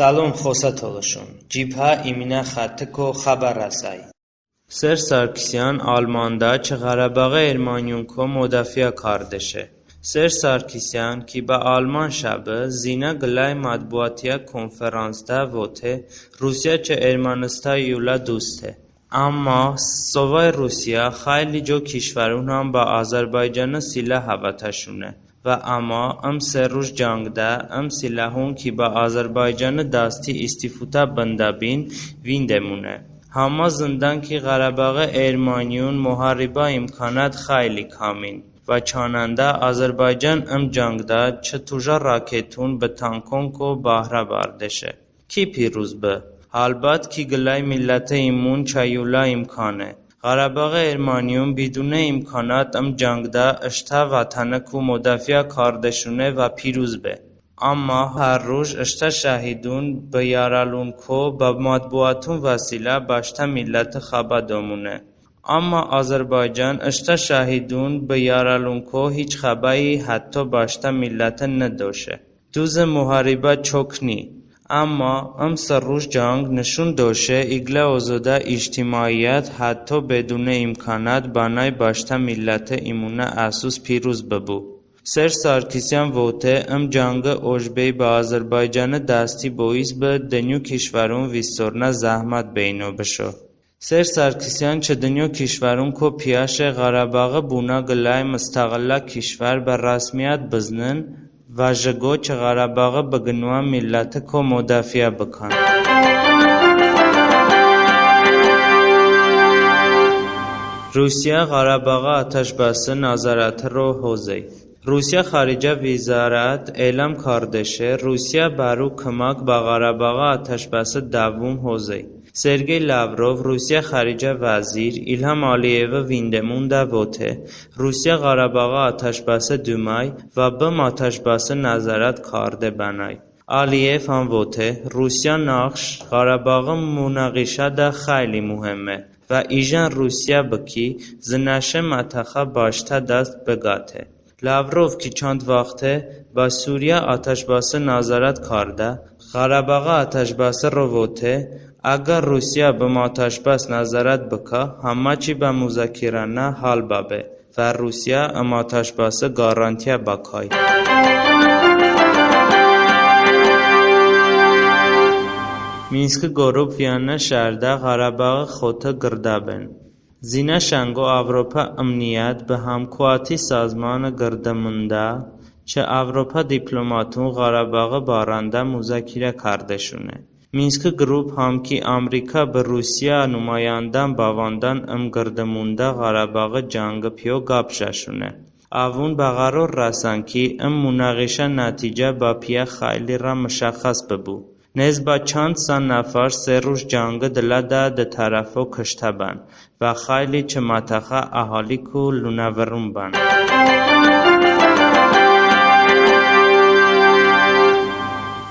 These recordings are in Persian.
سلام խոսաթողշուն جبهه ایمنه خطکو خبر رسای سر سارکسیان آلماندا چه غرباغ ارمانیون کو مدافع کاردشه سر سارکسیان کی با آلمان شبه زینا گلای مطبوعاتیا کنفرانسدا وته روسیا چه ارمنستان یولا دوسته اما سوای روسیا خیلی جو کشورون هم با آذربایجان سلاح هواتشونه و اما ام سه روز جنگده ام سلاحون کی با آذربایجان داستی استفاده بندابین ویندمونه همه زندان کی غرباغ ارمانیون محاربه امکانات خیلی کامین و چاننده آذربایجان ام جنگده چه توجا راکتون به تانکون کو بهره باردشه کی پیروز به البته کی گلای ملت ایمون چایولا امکانه غرباغ ارمانیون بدون امکانات ام جنگده اشتا وطنه کو مدافع کاردشونه و پیروز به اما هر روز اشتا شهیدون به یارالون کو با مطبوعاتون وسیله باشتا ملت خبردامونه اما آذربایجان اشتا شهیدون به یارالون کو هیچ خبری حتی باشتا ملت ندوشه دوز محاربه چکنی اما ام سر روز جنگ نشون دوشه ایگله اوزوده اجتماعیت حتی بدون امکانات بانای باشتا ملت ایمونه اسوس پیروز ببو سر سارکسیان ووته ام جنگ اوجبی با آذربایجان دستی بویز به دنیو کشورون ویستورنا زحمت بینو بشو سر سارکسیان چه دنیو کشورون کو پیاش غرباغ بونا گلای مستقله کشور بر رسمیت بزنن و جگو چه غرباغ بگنوان ملت کو مدافع بکن روسیه غرباغ آتشبس نظارت رو حوزه روسیه خارجه وزارت اعلام کردشه روسیه برو کمک با غرباغ آتشبس دوم حوزه سرگئی لاوروف روسیه خارجه وزیر ایلهام آلییو ویندمون دا وته روسیه غرباغ آتشبس دومای و بم آتشبس نظارت کارده بنای آلییو هم وته روسیه نقش غرباغ مناقشه دا خیلی مهمه و ایجان روسیه بکی زنشه متخه باشته دست بگاته لاوروف کی چند وقته با سوریه آتشبس نظارت کرده غرباغ آتشبس رو وته اگر روسیه به آتشبس نظارت بکه همه چی به مذاکره حل بابه و روسیه ام آتشبس گارانتی بکای مینسک گروپ ویانه شرده غرباغ خوته گردابن زینه شنگو اروپا امنیت به همکواتی سازمان گردمونده چه اروپا دیپلماتون غرباغ بارنده مذاکره کردشونه مینسک گروپ هم کی امریکا به روسیه نمایندان باواندان ام گردمونده غرباغ جنگ پیو گابششونه اوون بقرار رسن کی ام مناقشه نتیجه با پیه خیلی را مشخص ببو نزبا چند سن نفر سه روز جنگ دلده ده طرفو کشته بن و خیلی چه متخه اهالی کو لونورون بن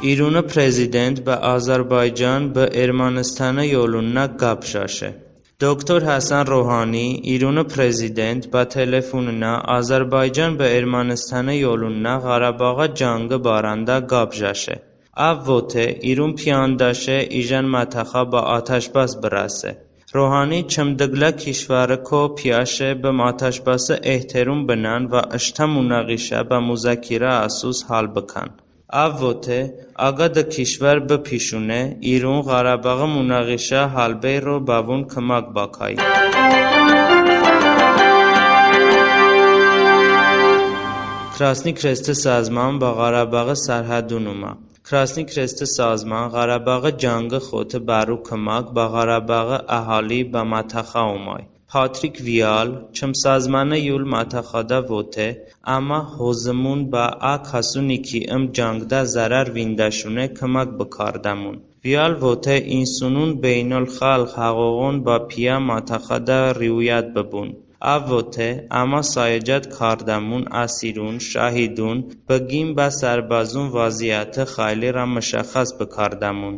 ایران پرزیدنت به آذربایجان به ارمنستان یولونا گپشاشه دکتر حسن روحانی ایران پرزیدنت با تلفننا آذربایجان به ارمنستان یولونا غرباغ جنگ بارنده گپشاشه اوته ایران پیانداشه ایجان متخا با آتشبس برسه روحانی چمدگله کشور کو پیاشه به آتشبس احترام بنن و اشتا مناقشه به مذاکره اساس حل بکن اوته اگه ده کشور بپیشونه ایران غرباغ مناقشه حل رو باون کمک باکای کراسنی کرست سازمان با غرباغ سرحدونوما کراسنی کرست سازمان غرباغ جنگ خود برو کمک با غرباغ اهالی با متخا اومای پاتریک ویال چم سازمان یول متخاده وته اما حوزمون با کسونی کی ام جنگده ضرر ویندشونه کمک بکاردمون ویال وته اینسونون بین الخلق حقوقون با پیا متخاده رویت ببون اوته اما سایجت کاردمون اسیرون شهیدون بگیم با سربازون وضعیت خیلی را مشخص بکاردمون